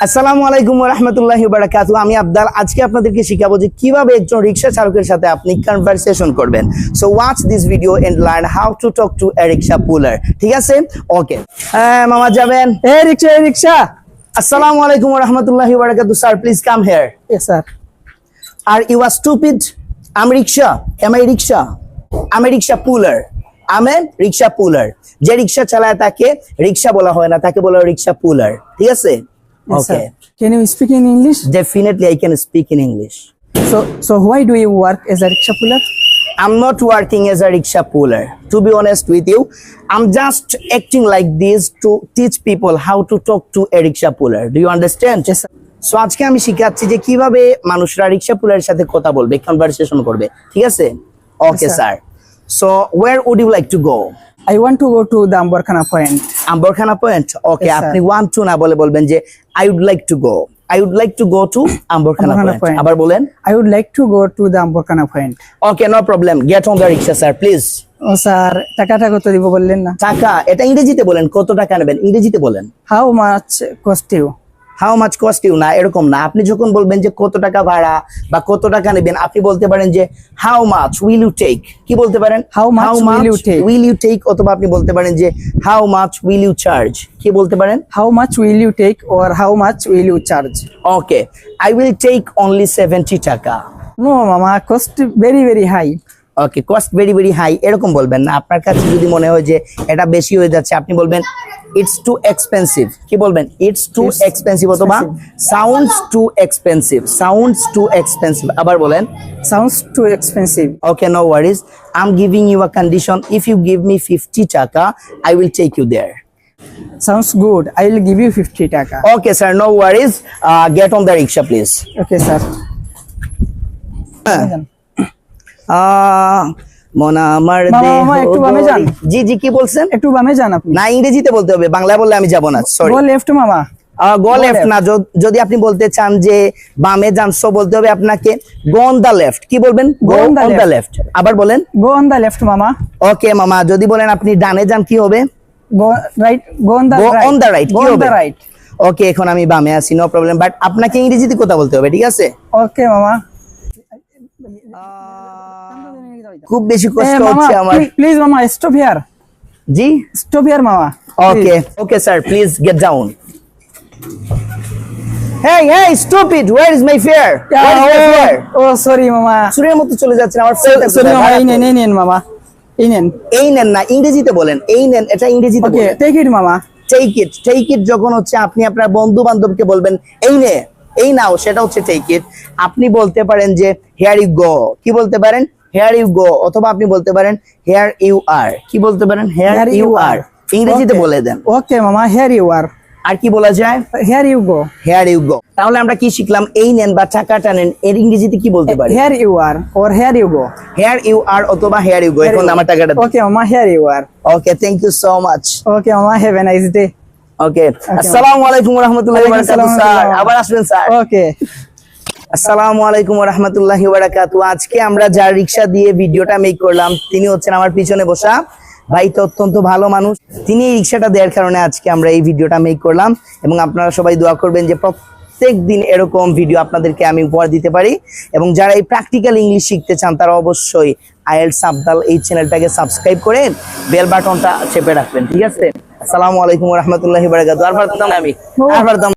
আসসালামু আলাইকুম ওয়া রাহমাতুল্লাহি ওয়া বারাকাতুহু। আমি আবদাল। আজকে আপনাদেরকে শিখাবো যে কিভাবে একজন রিকশা চালকের সাথে আপনি কনভারসেশন করবেন। So watch this video and learn how to talk to a rickshaw puller. ঠিক আছে? ওকে। হ্যাঁ মামা যাবেন। এই রিকশা। আসসালামু আলাইকুম ওয়া রাহমাতুল্লাহি ওয়া বারাকাতুহু। Sir please come here. Yes, sir. Are you are stupid? আমি রিকশা। M I rickshaw? আমি রিকশা পুলার। আমি রিকশা পুলার। যে রিকশা চালায় তাকে রিকশা বলা হয় না, তাকে বলা হয় রিকশা পুলার। ঠিক আছে? Yes, Okay. sir. Can you speak in English? Definitely, I can speak in English. So why do you work as a rickshaw puller? I'm not working as a rickshaw puller. To be honest with you, I'm just acting like this to teach people how to talk to a rickshaw puller. Do you understand? Yes, sir. So আজকে আমি শিখাচ্ছি যে কিভাবে মানুষরা রিকশা পুলারের সাথে কথা বলবে, conversation করবে। ঠিক আছে? Okay, sir. sir. So where would you like to go? I want to go to the Ambarkhana point. Ambarkhana point. Okay, Yes, sir. আপনি want to না বলে বলবেন যে I would like to go. I would like to go to Ambarkhana point. আবার বলেন। I would like to go to the Ambarkhana point. Okay, no problem. Get on the rickshaw, sir, please. Oh, sir, টাকাটা কত দিব বললেন না? টাকা এটা ইংরেজিতে বলেন, কত টাকা নেবেন ইংরেজিতে বলেন। How much cost you? How much cost you না, এরকম না। আপনি যখন বলবেন যে কত টাকা ভাড়া বা কত টাকা নেবেন, আপনি বলতে পারেন যে how much will you take. কি বলতে পারেন? How much will you take? Will you take. অথবা আপনি বলতে পারেন যে how much will you charge. কি বলতে পারেন? How much will you take or how much will you charge? Okay, I will take only 70 টাকা। No, mama, cost very high. Okay, cost very high এরকম বলবেন না। আপনার কাছে যদি মনে হয় যে এটা বেশি হয়ে যাচ্ছে, আপনি বলবেন ইটস টু এক্সপেন্সিভ। কি বলবেন? ইটস টু এক্সপেন্সিভ অথবা sounds too expensive. Sounds too expensive. আবার বলেন। Sounds too expensive. Okay, no worries. I'm giving you a condition. If you give me 50 taka, I will take you there. Sounds good. I will give you 50 taka. Okay, sir, no worries. Get on the rickshaw, please. Okay, sir. মনা আমার মামা, একটু বামে যান। জি জি, কি বলছেন? একটু বামে যান আপনি। না, ইংরেজিতে বলতে হবে, বাংলা বললে আমি যাব না। সরি। Go left, মামা। গো লেফট না, যদি আপনি বলতে চান যে বামে যান, সো বলতে হবে আপনাকে গো অন দা লেফট। কি বলবেন? Go on the left. আবার বলেন। Go on the left, mama. ওকে মামা, যদি বলেন আপনি ডানে যান, কি হবে? Go right. Go on the Go right. on the right. Go কি on হবে? the right. ওকে, এখন আমি বামে আছি, নো প্রবলেম, বাট আপনাকে ইংরেজিতে কথা বলতে হবে। ঠিক আছে? Okay, mama. খুব বেশি Hey, কষ্ট mama, হচ্ছে আমার। please, mama, stop here. G Stop here, mama. Okay okay sir, please get down. Hey, stupid, where is my fare? Where is my fare? Oh, sorry, mama. সুরের মতো চলে যাচ্ছেন, আমার ফেয়ারটা Sorry, কোথায়? mama. ভাড়া In, তো- in, mama. In. এই নেন না, ইংরেজিতে বলেন। এই নেন, এটা ইংরেজিতে Okay, বলেন। take it, mama. Take it যখন হচ্ছে আপনি আপনার বন্ধু বান্ধবকে বলবেন এই নে, এই নাও, সেটা হচ্ছে টেক ইট। আপনি বলতে পারেন যে হেয়ার ইউ গো। কি বলতে পারেন? Here you go. অথবা আপনি বলতে পারেন হেয়ার ইউ আর। কি বলতে পারেন? Here you are. ইংরেজিতে Okay. বলে দেন। Okay, mama. Here you are. আর কি বলা যায়? Here you go. Here you go. তাহলে আমরা কি শিখলাম? এই নেন বা টাকাটা নেন, এর ইংরেজিতে কি বলতে পারি? Here you are or here you go. Here you are অথবা হেয়ার ইউ গো। Here এখন you আমার are. টাকাটা। Okay, mama. Here you are. Okay, thank you so much. Okay, mama. Have a nice day. Okay, আসসালামু আলাইকুম ওয়া রাহমাতুল্লাহি ওয়া বারাকাতুহু। স্যার আবার আসবেন স্যার। Okay. আসসালামু আলাইকুম ওয়া রাহমাতুল্লাহি ওয়া বারাকাতুহু। আজকে আমরা যার রিকশা দিয়ে ভিডিওটা মেক করলাম, তিনি হচ্ছেন আমার পিছনে বসা ভাই, তো অত্যন্ত ভালো মানুষ। তিনি এই রিকশাটা দেওয়ার কারণে আজকে আমরা এই ভিডিওটা মেক করলাম, এবং আপনারা সবাই দোয়া করবেন যে প্রত্যেক দিন এরকম ভিডিও আপনাদেরকে আমি উপহার দিতে পারি। এবং যারা এই প্র্যাকটিক্যাল ইংলিশ শিখতে চান, তারা অবশ্যই আইএলটিএস আবদাল এই চ্যানেলটাকে সাবস্ক্রাইব করে বেল বাটনটা চেপে রাখবেন। ঠিক আছে? আসসালামু আলাইকুম ওয়া রাহমাতুল্লাহি ওয়া বারাকাতুহু। আর পারতাম না আমি, আর পারতাম